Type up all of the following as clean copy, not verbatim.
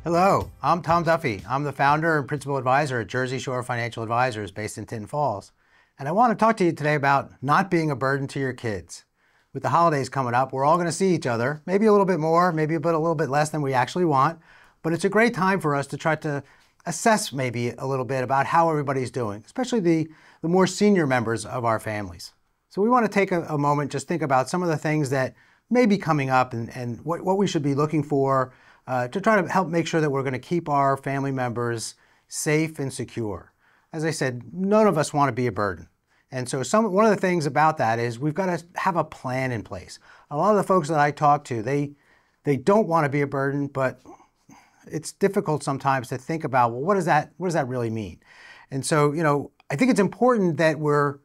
Hello, I'm Tom Duffy. I'm the founder and principal advisor at Jersey Shore Financial Advisors based in Tinton Falls. And I want to talk to you today about not being a burden to your kids. With the holidays coming up, we're all going to see each other, maybe a little bit more, maybe a little bit less than we actually want. But it's a great time for us to try to assess maybe a little bit about how everybody's doing, especially the more senior members of our families. So we want to take a moment, just think about some of the things that may be coming up and what we should be looking for to try to help make sure that we're going to keep our family members safe and secure. As I said, none of us want to be a burden. And so one of the things about that is we've got to have a plan in place. A lot of the folks that I talk to, they don't want to be a burden, but it's difficult sometimes to think about, well, what does that really mean? And so, I think it's important that we're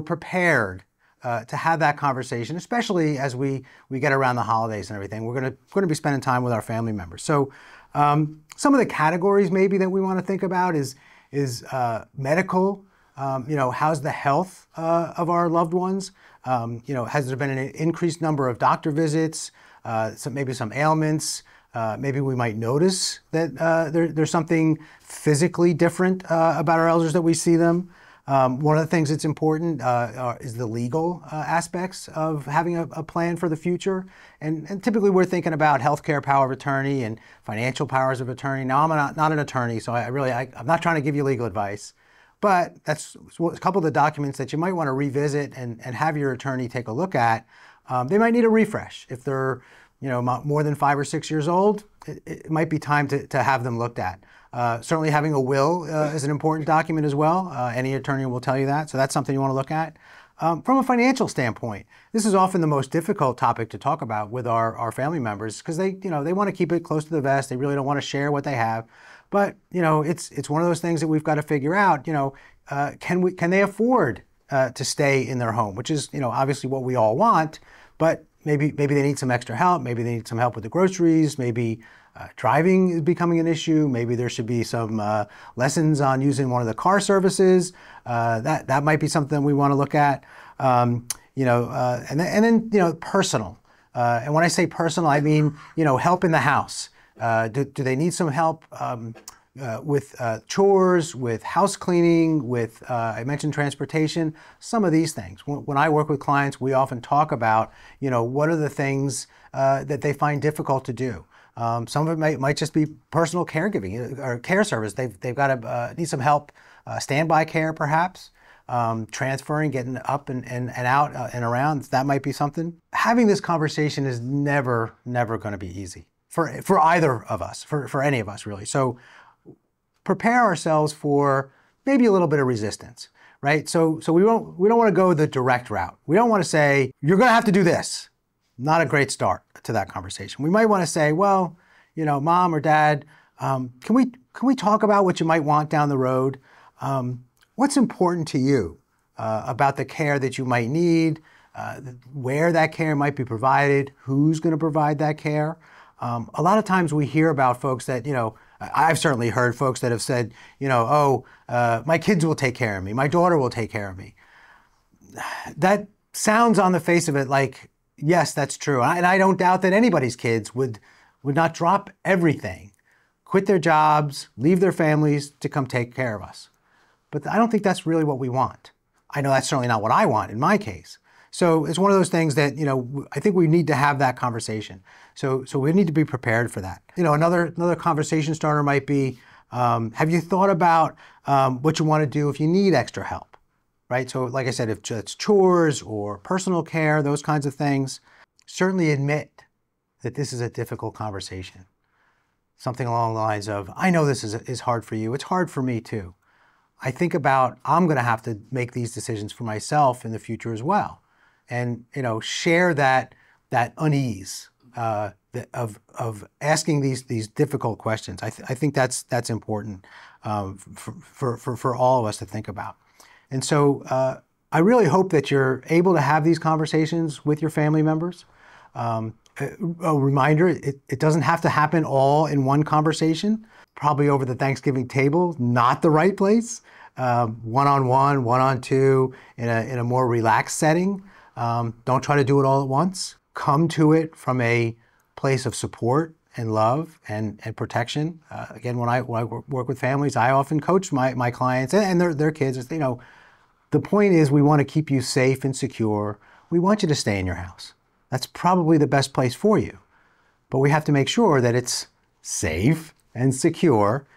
prepared to have that conversation, especially as we get around the holidays and everything. We're going to be spending time with our family members. So some of the categories maybe that we want to think about is medical. How's the health of our loved ones? Has there been an increased number of doctor visits? Maybe some ailments. Maybe we might notice that there's something physically different about our elders that we see them. One of the things that's important is the legal aspects of having a plan for the future. And typically we're thinking about healthcare power of attorney and financial powers of attorney. Now, I'm not an attorney, so I'm not trying to give you legal advice. But that's a couple of the documents that you might want to revisit and have your attorney take a look at. They might need a refresh. If they're more than 5 or 6 years old, it might be time to have them looked at. Certainly having a will is an important document as well. Any attorney will tell you that, so that's something you want to look at. From a financial standpoint, this is often the most difficult topic to talk about with our family members because they want to keep it close to the vest. They really don't want to share what they have. But it's one of those things that we've got to figure out. Can they afford to stay in their home, which is obviously what we all want, but maybe they need some extra help. Maybe they need some help with the groceries. Maybe driving is becoming an issue. Maybe there should be some lessons on using one of the car services. That might be something we want to look at. And then personal. And when I say personal, I mean help in the house. Do they need some help with chores, with house cleaning, with I mentioned transportation, some of these things. When I work with clients, we often talk about what are the things that they find difficult to do. Some of it might just be personal caregiving or care service. They've got to need some help, standby care perhaps, transferring, getting up and out and around. That might be something. Having this conversation is never going to be easy for either of us, for any of us really. So prepare ourselves for maybe a little bit of resistance, right? So we don't want to go the direct route. We don't want to say you're going to have to do this. Not a great start to that conversation. We might want to say, well, mom or dad, can we talk about what you might want down the road? What's important to you about the care that you might need, where that care might be provided, who's going to provide that care? A lot of times we hear about folks that, I've certainly heard folks that have said, my kids will take care of me, my daughter will take care of me. That sounds on the face of it like, yes, that's true. And I don't doubt that anybody's kids would not drop everything, quit their jobs, leave their families to come take care of us. But I don't think that's really what we want. I know that's certainly not what I want in my case. So it's one of those things that, I think we need to have that conversation. So we need to be prepared for that. Another conversation starter might be, have you thought about what you want to do if you need extra help? Right? So like I said, if it's chores or personal care, those kinds of things, certainly admit that this is a difficult conversation. Something along the lines of, I know this is hard for you. It's hard for me too. I think about, I'm going to have to make these decisions for myself in the future as well. And, share that unease of asking these difficult questions. I think that's important for all of us to think about. And so I really hope that you're able to have these conversations with your family members. A reminder, it doesn't have to happen all in one conversation. Probably over the Thanksgiving table, not the right place. One-on-one, one-on-two, in a more relaxed setting. Don't try to do it all at once. Come to it from a place of support and love and protection. Again, when I work with families, I often coach my clients and their kids. You know, the point is we want to keep you safe and secure. We want you to stay in your house. That's probably the best place for you. But we have to make sure that it's safe and secure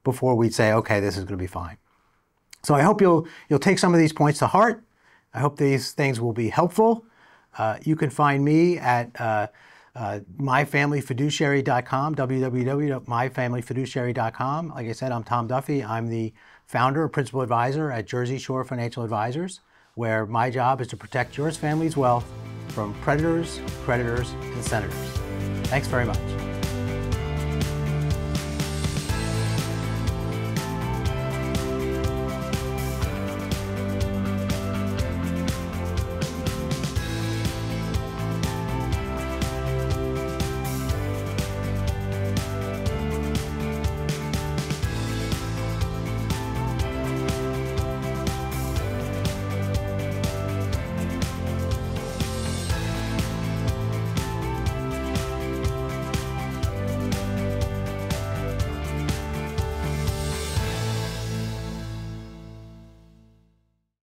before we say, okay, this is going to be fine. So I hope you'll take some of these points to heart. I hope these things will be helpful. You can find me at myfamilyfiduciary.com, www.myfamilyfiduciary.com. Like I said, I'm Tom Duffy. I'm the founder and principal advisor at Jersey Shore Financial Advisors, where my job is to protect your family's wealth from predators, creditors, and senators. Thanks very much.